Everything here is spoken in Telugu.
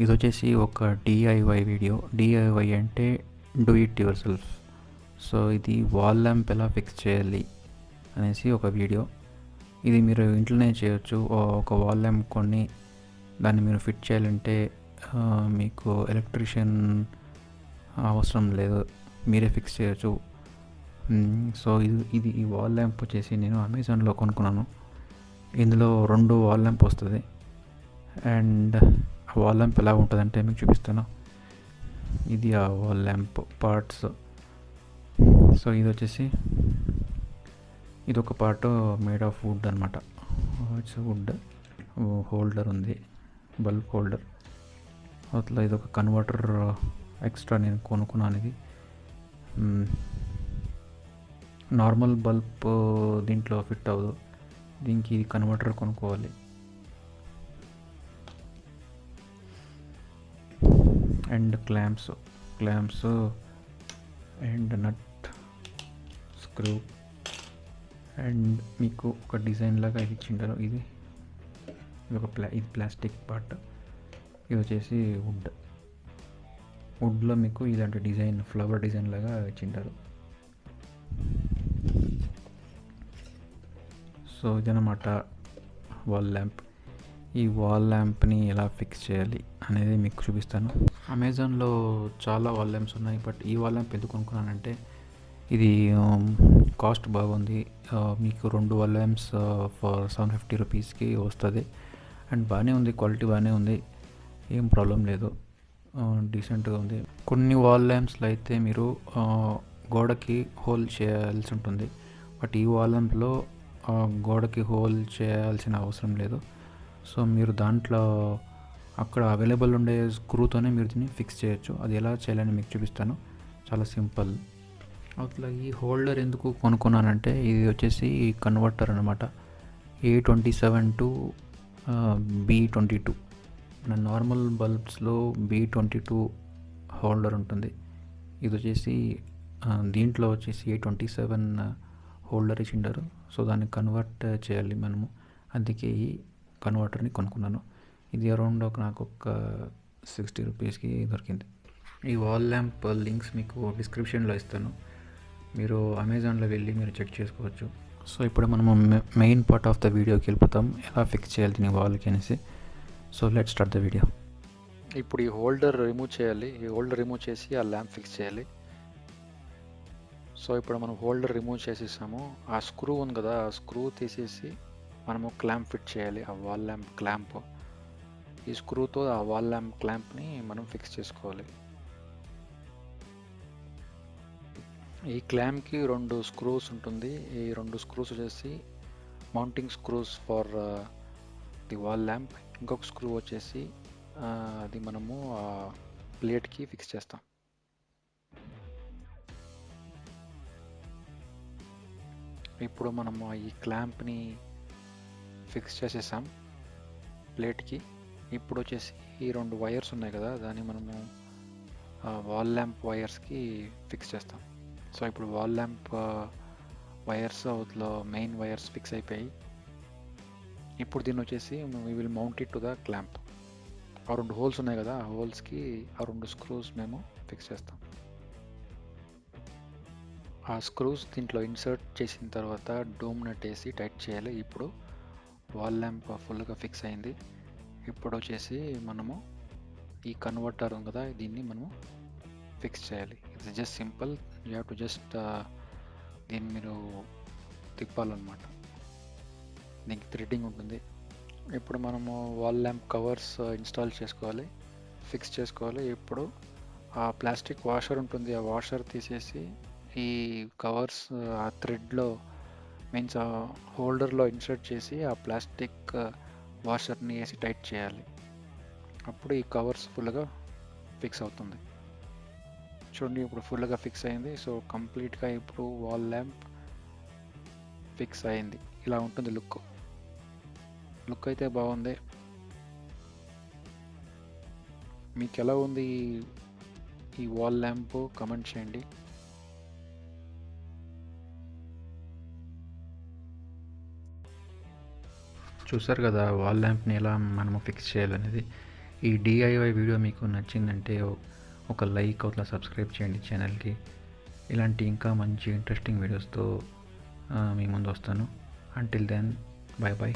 ఇదొచ్చేసి ఒక డిఐవై వీడియో. డిఐవై అంటే do it your self. So ఇది వాల్ ల్యాంప్ ఎలా ఫిక్స్ చేయాలి అనేసి ఒక వీడియో. ఇది మీరు ఇంట్లోనే చేయొచ్చు. ఒక వాల్ ల్యాంప్ కొని దాన్ని మీరు ఫిట్ చేయాలంటే మీకు ఎలక్ట్రీషియన్ అవసరం లేదు, మీరే ఫిక్స్ చేయొచ్చు. సో ఇది ఈ వాల్ ల్యాంప్ వచ్చేసి నేను అమెజాన్లో కొనుక్కున్నాను. ఇందులో 2 వాల్ ల్యాంప్ వస్తుంది. అండ్ ఆ వాల్ ల్యాంప్ ఎలా ఉంటుందంటే మీకు చూపిస్తాను. ఇది ఆ వాల్ ల్యాంప్ పార్ట్స్. సో ఇది వచ్చేసి ఇది ఒక పార్ట్ మేడ్ ఆఫ్ వుడ్ అనమాట. It's wood. హోల్డర్ ఉంది, బల్బ్ హోల్డర్. అట్లా ఇది ఒక కన్వర్టర్ ఎక్స్ట్రా నేను కొనుక్కున్నాను. ఇది నార్మల్ బల్బ్ దీంట్లో ఫిట్ అవ్వదు, దీనికి ఇది కన్వర్టర్ కొనుక్కోవాలి. And clamps and nut, screw. And మీకు ఒక డిజైన్ లాగా ఇది ఇచ్చింటారు. ఇది ఒక ఇది ప్లాస్టిక్ పార్ట్. ఇది వచ్చేసి వుడ్లో మీకు ఇలాంటి డిజైన్, ఫ్లవర్ డిజైన్ లాగా ఇచ్చింటారు. సో ఇదన్నమాట వాల్ ల్యాంప్. ఈ వాల్ ల్యాంప్ని ఎలా ఫిక్స్ చేయాలి అనేది మీకు చూపిస్తాను. అమెజాన్లో చాలా వాల్ ల్యాంప్స్ ఉన్నాయి, బట్ ఈ వాల్ ల్యాంప్ ఎందుకు కొనుక్కున్నానంటే ఇది కాస్ట్ బాగుంది. మీకు 2 వాల్ ల్యాంప్స్ ఫర్ 750 రూపీస్కి వస్తుంది. అండ్ బాగానే ఉంది, క్వాలిటీ బాగానే ఉంది, ఏం ప్రాబ్లం లేదు, డీసెంట్గా ఉంది. కొన్ని వాల్ ల్యాంప్స్లో అయితే మీరు గోడకి హోల్ చేయాల్సి ఉంటుంది, బట్ ఈ వాల్ ల్యాంప్లో గోడకి హోల్ చేయాల్సిన అవసరం లేదు. సో మీరు దాంట్లో అక్కడ అవైలబుల్ ఉండే స్క్రూతోనే మీరు దీన్ని ఫిక్స్ చేయొచ్చు. అది ఎలా చేయాలని మీకు చూపిస్తాను, చాలా సింపుల్. అట్లా ఈ హోల్డర్ ఎందుకు కొనుక్కున్నానంటే ఇది వచ్చేసి కన్వర్టర్ అనమాట. A27 to B22. మన నార్మల్ బల్బ్స్లో B22 హోల్డర్ ఉంటుంది. ఇది వచ్చేసి దీంట్లో వచ్చేసి A27 హోల్డర్ ఇచ్చిండారు. సో దాన్ని కన్వర్ట్ చేయాలి మనము, అందుకే ఈ కన్వర్టర్ని కొనుక్కున్నాను. ఇది అరౌండ్ నాకు ఒక 60 రూపీస్కి దొరికింది. ఈ వాల్ ల్యాంప్ లింక్స్ మీకు డిస్క్రిప్షన్లో ఇస్తాను, మీరు అమెజాన్లో వెళ్ళి మీరు చెక్ చేసుకోవచ్చు. సో ఇప్పుడు మనము మెయిన్ పార్ట్ ఆఫ్ ద వీడియోకి వెళ్ళిపోతాం, ఎలా ఫిక్స్ చేయాలి దీని వాల్కి అనేసి. So let's start the video. ఇప్పుడు ఈ హోల్డర్ రిమూవ్ చేయాలి. ఈ హోల్డర్ రిమూవ్ చేసి ఆ ల్యాంప్ ఫిక్స్ చేయాలి. సో ఇప్పుడు మనం హోల్డర్ రిమూవ్ చేసేసాము. ఆ స్క్రూ ఉంది కదా, ఆ స్క్రూ తీసేసి మనము క్లాంప్ ఫిట్ చేయాలి, ఆ వాల్ ల్యాంప్ క్లాంప్. ఈ స్క్రూతో ఆ వాల్ ల్యాంప్ క్లాంప్ని మనం ఫిక్స్ చేసుకోవాలి. ఈ క్లాంప్కి 2 స్క్రూస్ ఉంటుంది. ఈ 2 స్క్రూస్ వచ్చేసి mounting screws for the wall lamp. ఇంకొక స్క్రూ వచ్చేసి అది మనము ప్లేట్కి ఫిక్స్ చేస్తాం. ఇప్పుడు మనము ఈ క్లాంప్ని ఫిక్స్ చేసేసాం ప్లేట్కి. ఇప్పుడు వచ్చేసి ఈ 2 వైర్స్ ఉన్నాయి కదా, దాన్ని మనము వాల్ ల్యాంప్ వైర్స్కి ఫిక్స్ చేస్తాం. సో ఇప్పుడు వాల్ ల్యాంప్ వైర్స్ అవుట్లో మెయిన్ వైర్స్ ఫిక్స్ అయిపోయి, ఇప్పుడు దీన్ని వచ్చేసి we will mount it to the clamp. ఆ 2 హోల్స్ ఉన్నాయి కదా, ఆ హోల్స్కి ఆ 2 స్క్రూస్ మేము ఫిక్స్ చేస్తాం. ఆ స్క్రూస్ దీంట్లో ఇన్సర్ట్ చేసిన తర్వాత డోమ్ నట్ వేసి టైట్ చేయాలి. ఇప్పుడు వాల్ ల్యాంప్ ఫుల్గా ఫిక్స్ అయింది. ఇప్పుడు వచ్చేసి మనము ఈ కన్వర్టర్ ఉంది కదా, దీన్ని మనము ఫిక్స్ చేయాలి. It's just simple, you have to just దీన్ని మీరు తిప్పాలన్నమాట. దీనికి థ్రెడ్డింగ్ ఉంటుంది. ఇప్పుడు మనము వాల్ ల్యాంప్ కవర్స్ ఇన్స్టాల్ చేసుకోవాలి, ఫిక్స్ చేసుకోవాలి. ఇప్పుడు ఆ ప్లాస్టిక్ వాషర్ ఉంటుంది, ఆ వాషర్ తీసేసి ఈ కవర్స్ ఆ థ్రెడ్లో మీన్స్ ఆ హోల్డర్లో ఇన్సర్ట్ చేసి ఆ ప్లాస్టిక్ వాషర్ని వేసి టైట్ చేయాలి. అప్పుడు ఈ కవర్స్ ఫుల్గా ఫిక్స్ అవుతుంది. చూడండి ఇప్పుడు ఫుల్గా ఫిక్స్ అయింది. సో కంప్లీట్గా ఇప్పుడు వాల్ ల్యాంప్ ఫిక్స్ అయింది. ఇలా ఉంటుంది లుక్ అయితే బాగుంది. మీకు ఎలా ఉంది ఈ వాల్ ల్యాంప్ కమెంట్ చేయండి. చూసారు కదా వాల్ ల్యాంప్ని ఎలా మనము ఫిక్స్ చేయాలనేది. ఈ డిఐవై వీడియో మీకు నచ్చిందంటే ఒక లైక్ ఒక సబ్స్క్రైబ్ చేయండి ఛానల్కి. ఇలాంటి ఇంకా మంచి ఇంట్రెస్టింగ్ వీడియోస్తో మీ ముందు వస్తాను. Until then, bye bye.